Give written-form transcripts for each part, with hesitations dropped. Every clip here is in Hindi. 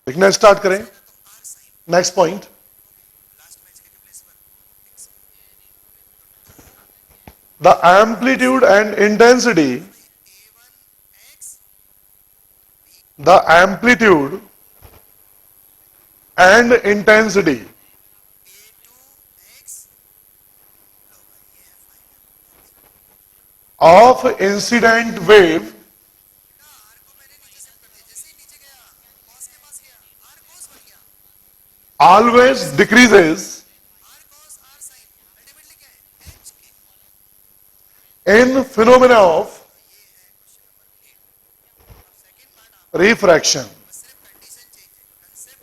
लिखना स्टार्ट करें। Next point, the amplitude and intensity, the amplitude and intensity of incident wave always decreases in phenomena of refraction,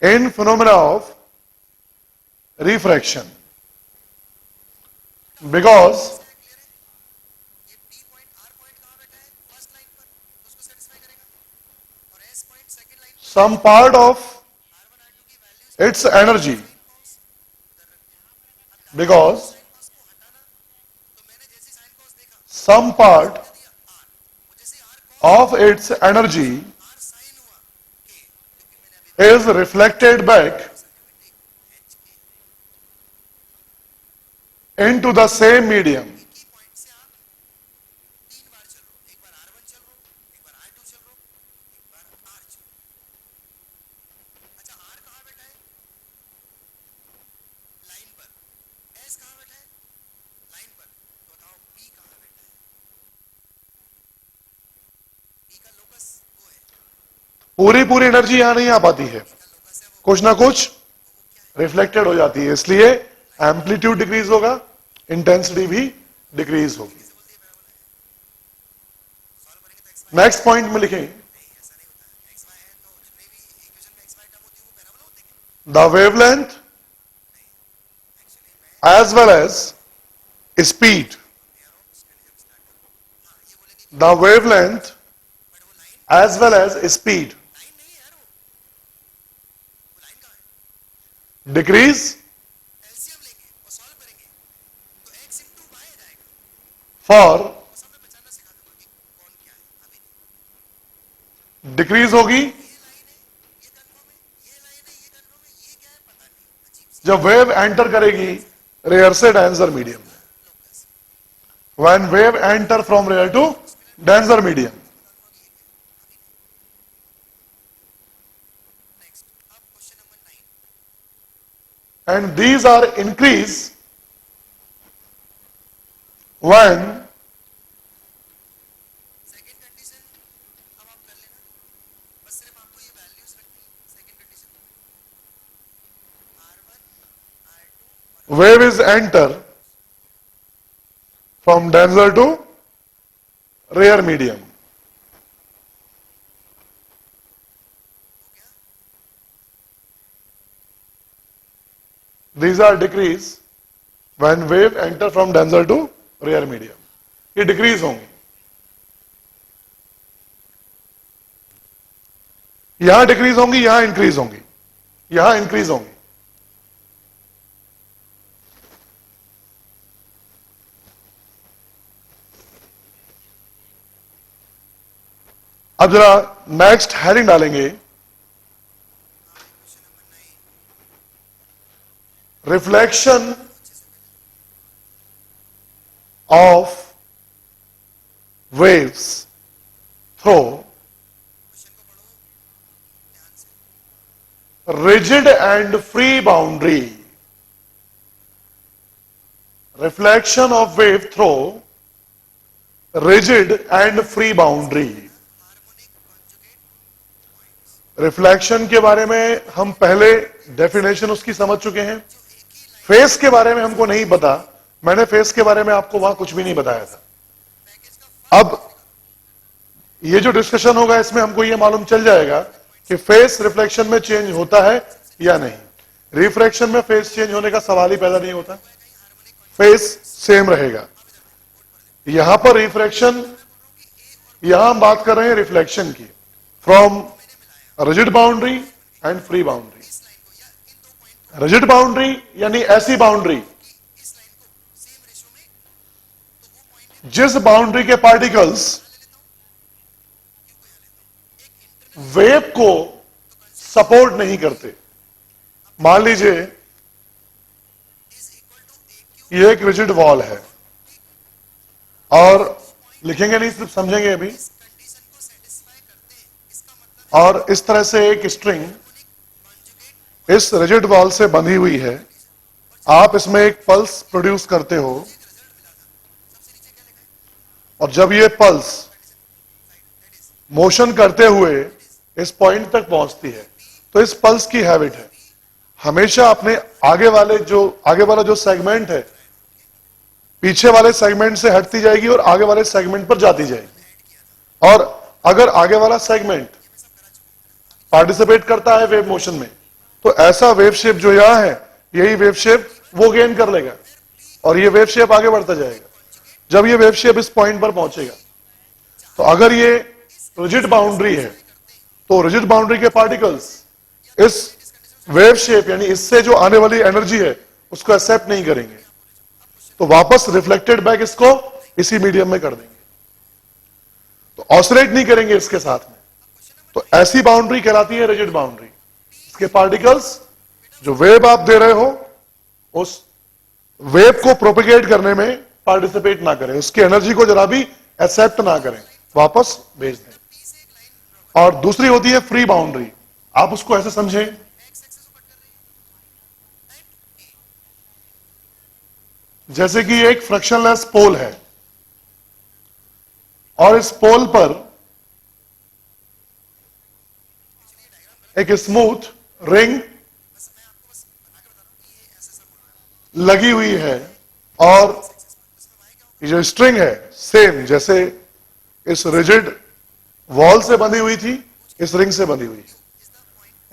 in phenomena of refraction, because some part of its energy, because some part of its energy is reflected back into the same medium. पूरी पूरी एनर्जी यहां नहीं आ पाती है, कुछ ना कुछ रिफ्लेक्टेड हो जाती है, इसलिए एम्पलीट्यूड डिक्रीज होगा, इंटेंसिटी भी डिक्रीज होगी। नेक्स्ट पॉइंट में लिखें, the wavelength as well as speed, the wavelength as well as speed decrease for, decrease होगी जब वेव एंटर करेगी रेयर से डेंसर मीडियम में, when wave enter from rare to denser medium. And these are increase when wave is enter from denser to rare medium. These are decrease when wave enter from denser to rare medium. ये डिक्रीज होंगी, यहां डिक्रीज होंगी, यहां इंक्रीज होंगी, यहां इंक्रीज होंगी। अब जरा नेक्स्ट हेडिंग डालेंगे, reflection of waves through rigid and free boundary. Reflection of wave through rigid and free boundary. Reflection के बारे में हम पहले डेफिनेशन उसकी समझ चुके हैं। फेस के बारे में हमको नहीं पता, मैंने फेस के बारे में आपको वहां कुछ भी नहीं बताया था। अब ये जो डिस्कशन होगा इसमें हमको ये मालूम चल जाएगा कि फेस रिफ्लेक्शन में चेंज होता है या नहीं। रिफ्रैक्शन में फेस चेंज होने का सवाल ही पैदा नहीं होता, फेस सेम रहेगा। यहां पर रिफ्रैक्शन, यहां हम बात कर रहे हैं रिफ्लेक्शन की, from rigid boundary and free boundary. Rigid boundary यानी ऐसी बाउंड्री जिस बाउंड्री के पार्टिकल्स वेव को सपोर्ट नहीं करते। मान लीजिए ये एक रिजिड वॉल है और लिखेंगे नहीं, सिर्फ समझेंगे अभी। और इस तरह से एक स्ट्रिंग इस रिजिड वॉल से बंधी हुई है, आप इसमें एक पल्स प्रोड्यूस करते हो और जब ये पल्स मोशन करते हुए इस पॉइंट तक पहुंचती है तो इस पल्स की हैबिट है हमेशा अपने आगे वाला जो सेगमेंट है पीछे वाले सेगमेंट से हटती जाएगी और आगे वाले सेगमेंट पर जाती जाएगी। और अगर आगे वाला सेगमेंट पार्टिसिपेट करता है वेव मोशन में तो ऐसा वेव शेप जो यहां है यही वेव शेप वो गेन कर लेगा और ये वेव शेप आगे बढ़ता जाएगा। जब ये वेव शेप इस पॉइंट पर पहुंचेगा तो अगर ये रिजिड बाउंड्री है तो रिजिड बाउंड्री के पार्टिकल्स इस वेव शेप यानी इससे जो आने वाली एनर्जी है उसको एक्सेप्ट नहीं करेंगे, तो वापस रिफ्लेक्टेड बैक इसको इसी मीडियम में कर देंगे, तो ऑसिलेट नहीं करेंगे इसके साथ में। तो ऐसी बाउंड्री कहलाती है रिजिड बाउंड्री। इसके पार्टिकल्स जो वेव आप दे रहे हो उस वेव को प्रोपेगेट करने में पार्टिसिपेट ना करें, उसकी एनर्जी को जरा भी एक्सेप्ट ना करें, वापस भेज दें। और दूसरी होती है फ्री बाउंड्री। आप उसको ऐसे समझें, जैसे कि एक फ्रिक्शनलेस पोल है और इस पोल पर एक स्मूथ रिंग लगी हुई है और ये जो स्ट्रिंग है सेम जैसे इस रिजिड वॉल से बंधी हुई थी इस रिंग से बंधी हुई है।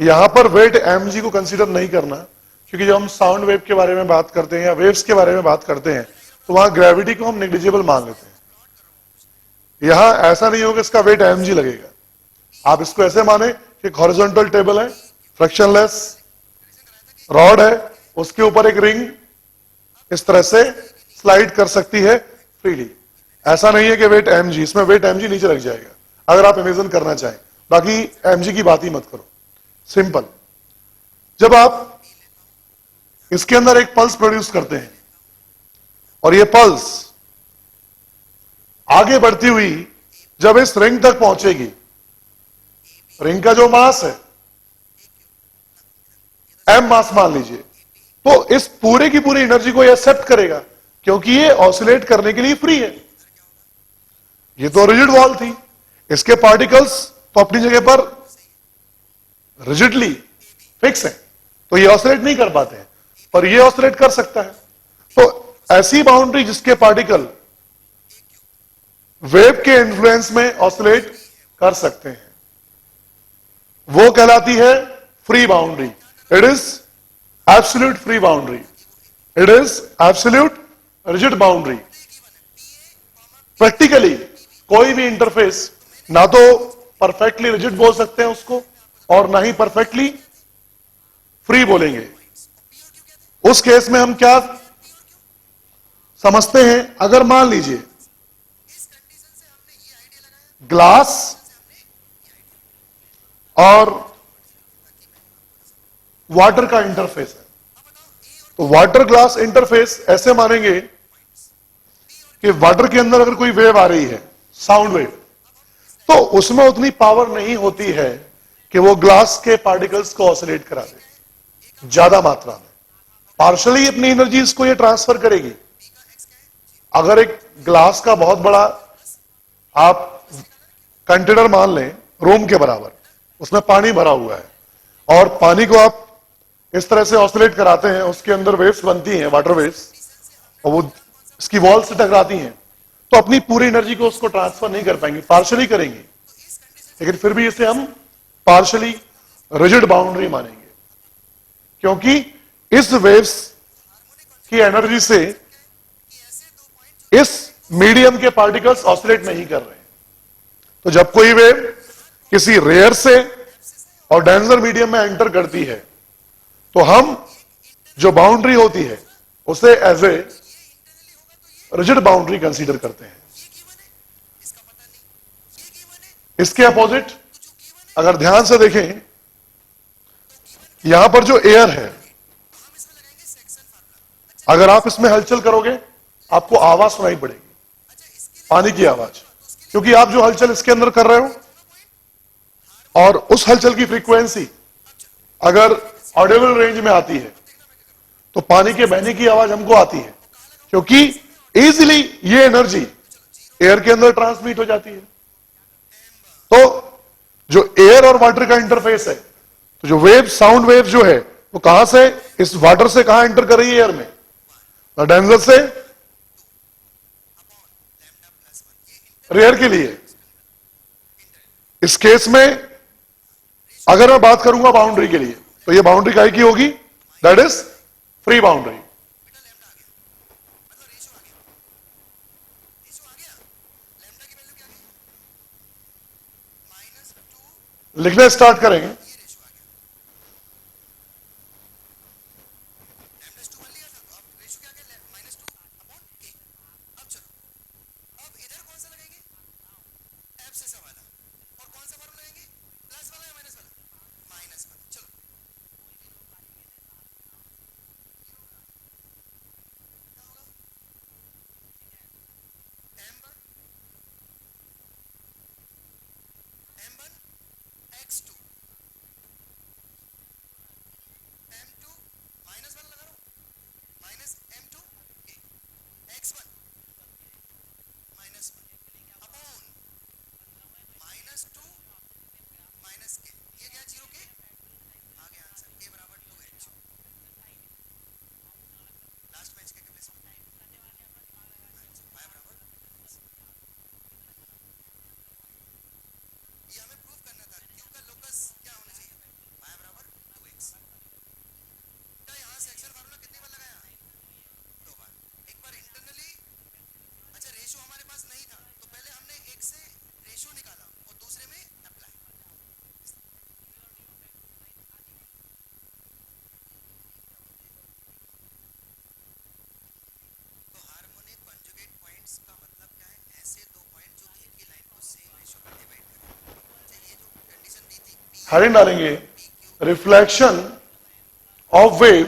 यहां पर वेट mg को कंसीडर नहीं करना, क्योंकि जब हम साउंड वेव के बारे में बात करते हैं या वेव्स के बारे में बात करते हैं तो वहां ग्रेविटी को हम नेग्लिजिबल मान लेते हैं। यहां ऐसा नहीं होगा इसका वेट mg लगेगा। आप इसको ऐसे माने कि हॉरिजॉन्टल टेबल है, फ्रिक्शनलेस रॉड है, उसके ऊपर एक रिंग इस तरह से स्लाइड कर सकती है फ्रीली। ऐसा नहीं है कि वेट mg, इसमें वेट mg नीचे लग जाएगा अगर आप इमेजिन करना चाहें, बाकी mg की बात ही मत करो। सिंपल, जब आप इसके अंदर एक पल्स प्रोड्यूस करते हैं और ये पल्स आगे बढ़ती हुई जब इस रिंग तक पहुंचेगी, रिंग का जो मास है m मास मान लीजिए, तो इस पूरे की पूरी एनर्जी को ये एक्सेप्ट करेगा क्योंकि ये ऑसिलेट करने के लिए फ्री है। ये तो रिजिड वॉल थी, इसके पार्टिकल्स तो अपनी जगह पर रिजिडली फिक्स है, तो ये ऑसिलेट नहीं कर पाते हैं, पर ये ऑसिलेट कर सकता है। तो ऐसी बाउंड्री जिसके पार्टिकल वेव के इन्फ्लुएंस में ऑसिलेट कर सकते हैं वो कहलाती है free boundary. It is absolute free boundary, it is absolute rigid boundary. Practically कोई भी इंटरफेस ना तो परफेक्टली रिजिड बोल सकते हैं उसको और ना ही परफेक्टली फ्री बोलेंगे। उस केस में हम क्या समझते हैं, अगर मान लीजिए ग्लास और वाटर का इंटरफेस है, तो वाटर ग्लास इंटरफेस ऐसे मानेंगे कि वाटर के अंदर अगर कोई वेव आ रही है, साउंड वेव, तो उसमें उतनी पावर नहीं होती है कि वो ग्लास के पार्टिकल्स को ऑसिलेट करा दे ज्यादा मात्रा में। पार्शली अपनी एनर्जी इसको ये ट्रांसफर करेगी। अगर एक ग्लास का बहुत बड़ा आप कंटेनर मान लें रूम के बराबर, उसमें पानी भरा हुआ है और पानी को आप इस तरह से ऑसिलेट कराते हैं, उसके अंदर वेव्स बनती हैं, वाटर वेव्स, और वो इसकी वॉल से टकराती हैं, तो अपनी पूरी एनर्जी को उसको ट्रांसफर नहीं कर पाएंगे, पार्शली करेंगे, लेकिन फिर भी इसे हम पार्शली रिजिड बाउंड्री मानेंगे क्योंकि इस वेव्स की एनर्जी से इस मीडियम के पार्टिकल्स ऑसिलेट नहीं कर रहे। तो जब कोई वेव किसी रेयर से और डेंसर मीडियम में एंटर करती है तो हम जो बाउंड्री होती है उसे as a rigid boundary consider करते हैं। इसके अपोजिट अगर ध्यान से देखें यहां पर जो एयर है, अगर आप इसमें हलचल करोगे आपको आवाज सुनाई पड़ेगी, पानी की आवाज, क्योंकि आप जो हलचल इसके अंदर कर रहे हो और उस हलचल की फ्रीक्वेंसी अगर ऑडिबल रेंज में आती है तो पानी के बहने की आवाज हमको आती है, क्योंकि इजीली ये एनर्जी एयर के अंदर ट्रांसमिट हो जाती है। तो जो एयर और वाटर का इंटरफेस है, तो जो वेव, साउंड वेव जो है वो कहां से, इस वाटर से कहां एंटर कर रही है, एयर में, डेंजर से रेयर के लिए। इस केस में अगर मैं बात करूंगा बाउंड्री के लिए, तो ये बाउंड्री काहे की होगी, दैट इज फ्री बाउंड्री। लिखना स्टार्ट करेंगे। हेडिंग डालेंगे, reflection of wave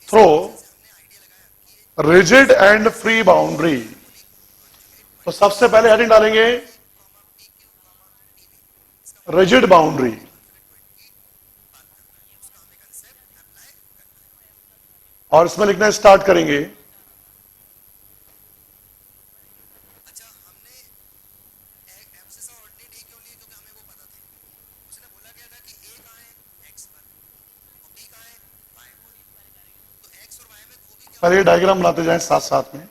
through rigid and free boundary. तो सबसे पहले हेडिंग डालेंगे रिजिड बाउंड्री, और इसमें लिखना स्टार्ट करेंगे पहले डायग्राम बनाते जाएं साथ साथ में।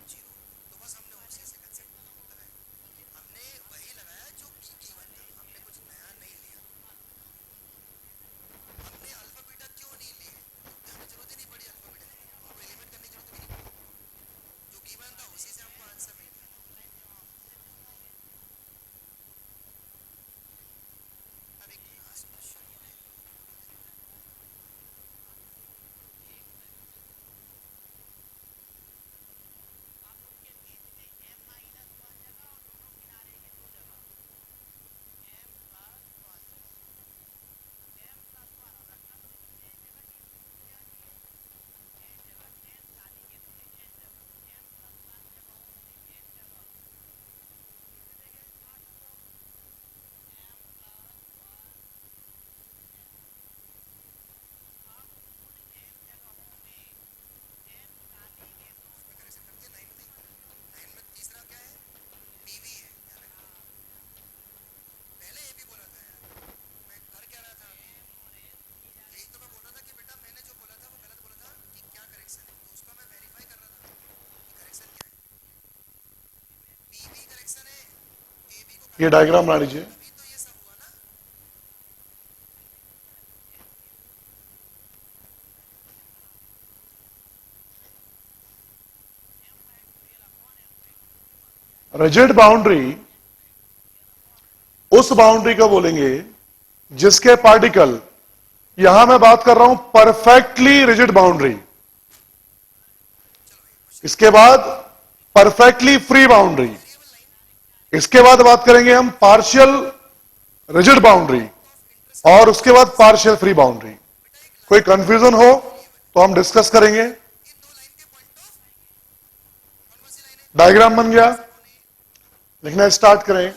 ये डायग्राम बना लीजिए। रिजिड बाउंड्री उस बाउंड्री को बोलेंगे जिसके पार्टिकल, यहां मैं बात कर रहा हूं परफेक्टली रिजिड बाउंड्री, इसके बाद परफेक्टली फ्री बाउंड्री, इसके बाद बात करेंगे हम पार्शियल रिजिड बाउंड्री, और उसके बाद पार्शियल फ्री बाउंड्री। कोई कंफ्यूजन हो तो हम डिस्कस करेंगे। डायग्राम बन गया, लिखना स्टार्ट करें।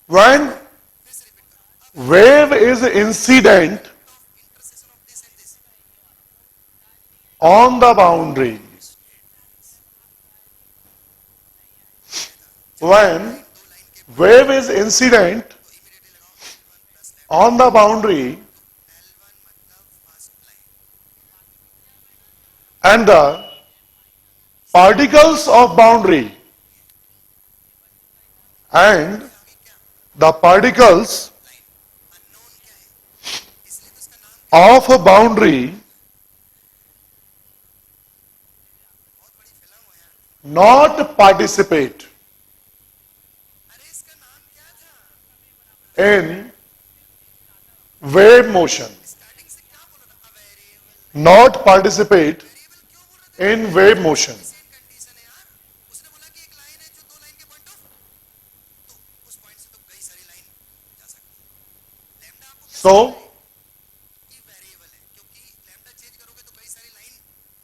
When wave is incident on the boundary, when wave is incident on the boundary and the particles of boundary and the particles of a boundary not participate in wave motion, not participate in wave motion. So,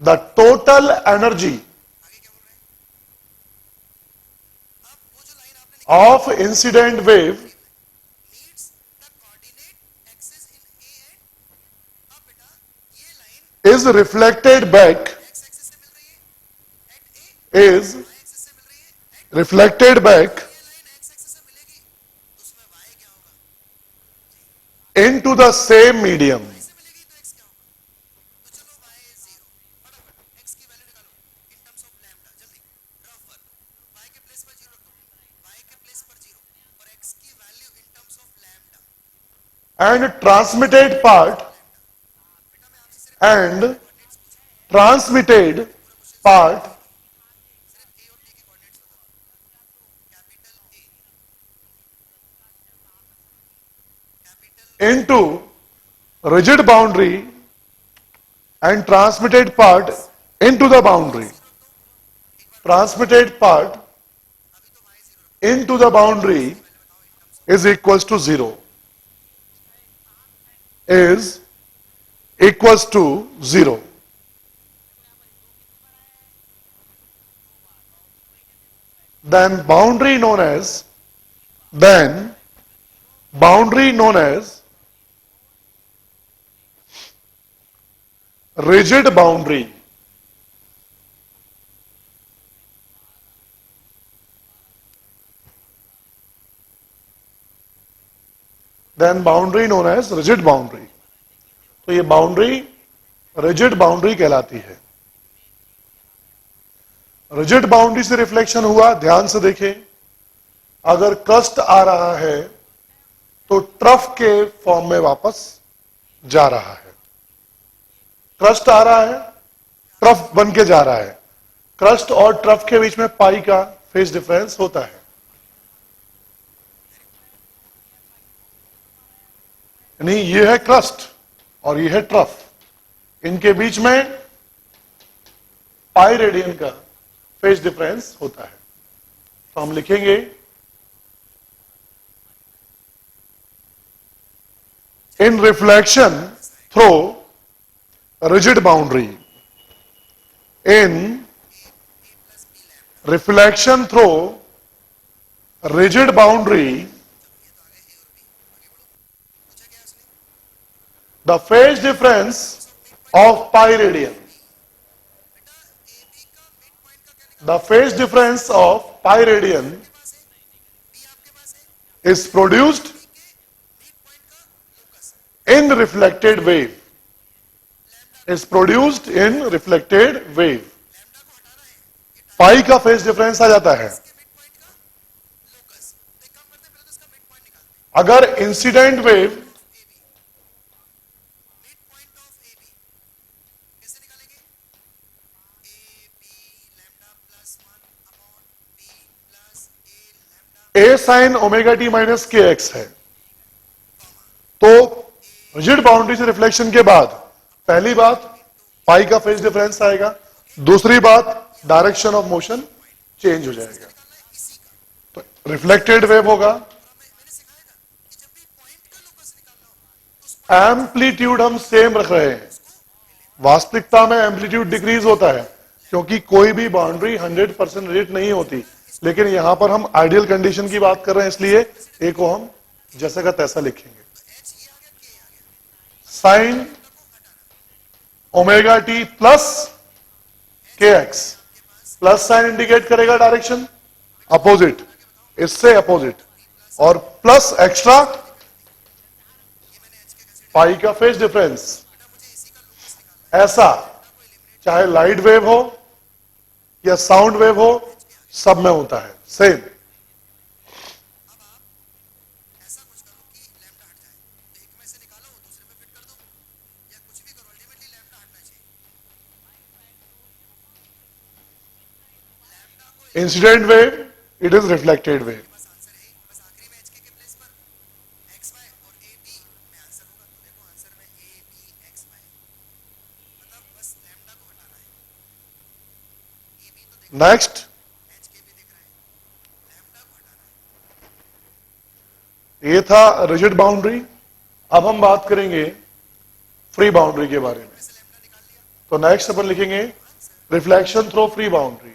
the total energy of incident wave is reflected back into the same medium. And transmitted part into rigid boundary and transmitted part into the boundary. Transmitted part into the boundary is equals to 0. Is equals to 0. Then boundary known as rigid boundary. Then boundary known as rigid boundary. तो ये बाउंड्री रिजिड बाउंड्री कहलाती है। रिजिड बाउंड्री से रिफ्लेक्शन हुआ, ध्यान से देखें, अगर क्रस्ट आ रहा है तो ट्रफ के फॉर्म में वापस जा रहा है। क्रस्ट आ रहा है, ट्रफ बन के जा रहा है। क्रस्ट और ट्रफ के बीच में पाई का फेज डिफरेंस होता है, यानी ये है क्रस्ट और ये है ट्रफ, इनके बीच में पाई रेडियन का फेज डिफरेंस होता है। तो हम लिखेंगे इन reflection through rigid boundary, in reflection through rigid boundary, the phase difference of pi radian, the phase difference of pi radian is produced in reflected wave, is produced in reflected wave. पाई का फेज डिफरेंस आ जाता है। अगर इंसिडेंट वेव ए साइन ओमेगा टी माइनस के एक्स है, तो रिजिड बाउंड्री से रिफ्लेक्शन के बाद पहली बात पाई का फेज डिफरेंस आएगा, दूसरी बात डायरेक्शन ऑफ मोशन चेंज हो जाएगा। तो रिफ्लेक्टेड वेव होगा, एम्पलीट्यूड हम सेम रख रहे हैं, वास्तविकता में एम्पलीट्यूड डिक्रीज होता है क्योंकि कोई भी बाउंड्री 100% रेट नहीं होती, लेकिन यहां पर हम आइडियल कंडीशन की बात कर रहे हैं, इसलिए ए को हम जैसे का तैसा लिखेंगे। साइन ओमेगा टी प्लस के एक्स, प्लस साइन इंडिकेट करेगा डायरेक्शन अपोजिट, इससे अपोजिट, और प्लस एक्स्ट्रा पाई का फेज डिफरेंस। ऐसा चाहे लाइट वेव हो या साउंड वेव हो, सब में होता है same. Incident wave, it is reflected wave. Next, ये था रिजिड बाउंड्री। अब हम बात करेंगे फ्री बाउंड्री के बारे में। तो नेक्स्ट अपन लिखेंगे reflection through free boundary.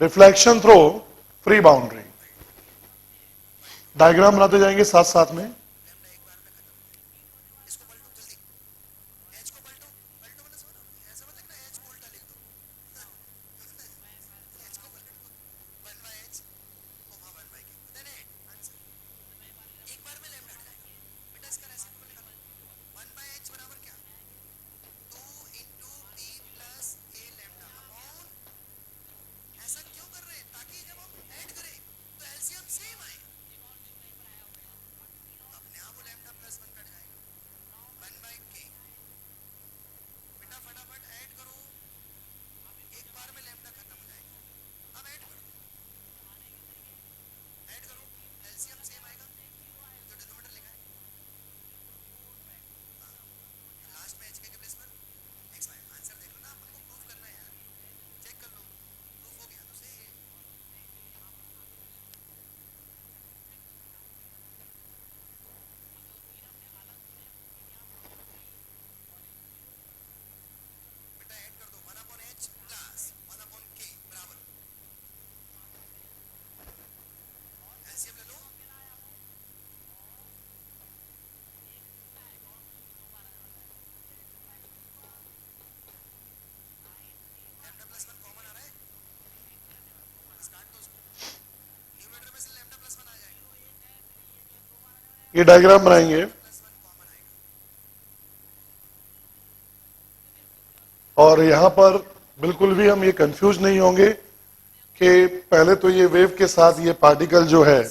Reflection through free boundary, diagram बनाते जाएंगे साथ साथ में। ये डायग्राम बनाएंगे और यहां पर बिल्कुल भी हम ये कंफ्यूज नहीं होंगे कि पहले तो ये वेव के साथ ये पार्टिकल जो है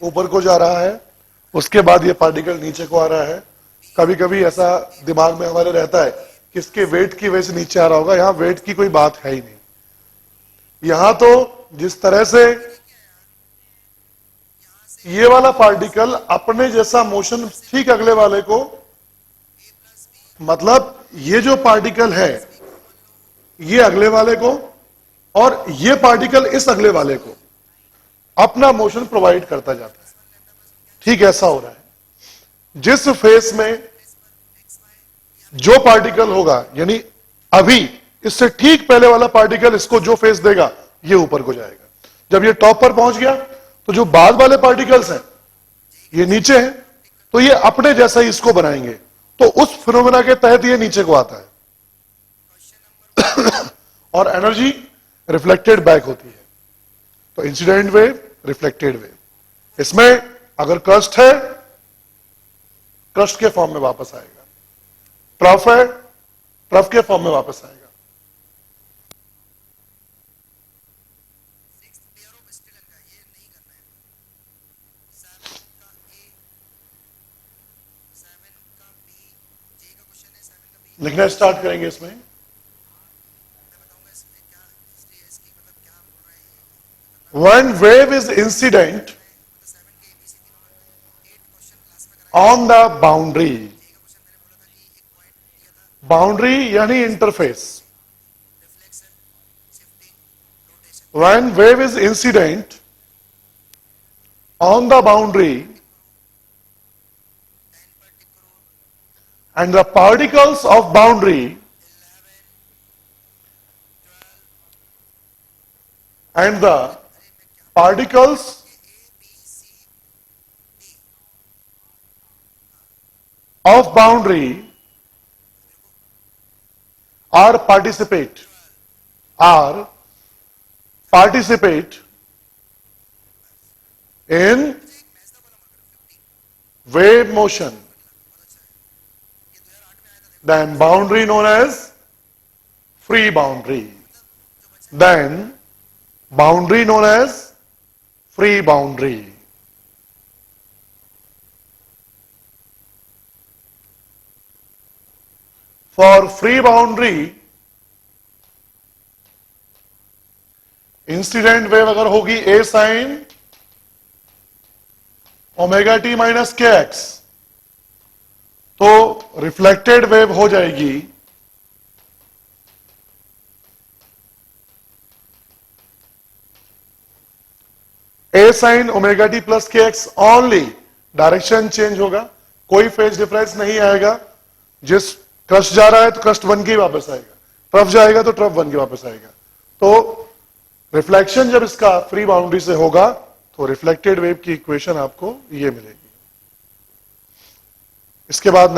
ऊपर को जा रहा है, उसके बाद ये पार्टिकल नीचे को आ रहा है। कभी कभी ऐसा दिमाग में हमारे रहता है कि इसके वेट की वजह से नीचे आ रहा होगा, यहां वेट की कोई बात है ही नहीं। यहां तो जिस तरह से ये वाला पार्टिकल अपने जैसा मोशन ठीक अगले वाले को, मतलब ये जो पार्टिकल है ये अगले वाले को और ये पार्टिकल इस अगले वाले को अपना मोशन प्रोवाइड करता जाता है। ठीक ऐसा हो रहा है। जिस फेस में जो पार्टिकल होगा, यानी अभी इससे ठीक पहले वाला पार्टिकल इसको जो फेस देगा ये ऊपर को जाएगा। जब ये टॉप पर पहुंच गया तो जो बाद वाले पार्टिकल्स हैं ये नीचे हैं, तो ये अपने जैसा ही इसको बनाएंगे, तो उस फिनोमेना के तहत ये नीचे को आता है और एनर्जी रिफ्लेक्टेड बैक होती है। तो इंसिडेंट वेव, रिफ्लेक्टेड वेव, इसमें अगर क्रस्ट है क्रस्ट के फॉर्म में वापस आएगा, ट्रफ है ट्रफ के फॉर्म में वापस आएगा। लिखना स्टार्ट करेंगे इसमें। When wave is incident on the boundary, boundary यानी interface, when wave is incident on the boundary and the particles of boundary and the particles of boundary are participate in wave motion, then boundary known as free boundary, then boundary known as free boundary. For free boundary, incident wave अगर होगी ए साइन ओमेगा टी माइनस के एक्स, तो रिफ्लेक्टेड वेव हो जाएगी ए साइन ओमेगा टी प्लस के एक्स ओनली। डायरेक्शन चेंज होगा, कोई फेज डिफरेंस नहीं आएगा। जिस क्रस्ट जा रहा है तो क्रस्ट वन के वापस आएगा, ट्रफ जाएगा तो ट्रफ वन के वापस आएगा। तो रिफ्लेक्शन जब इसका फ्री बाउंड्री से होगा तो रिफ्लेक्टेड वेव की इक्वेशन आपको ये मिलेगी। इसके बाद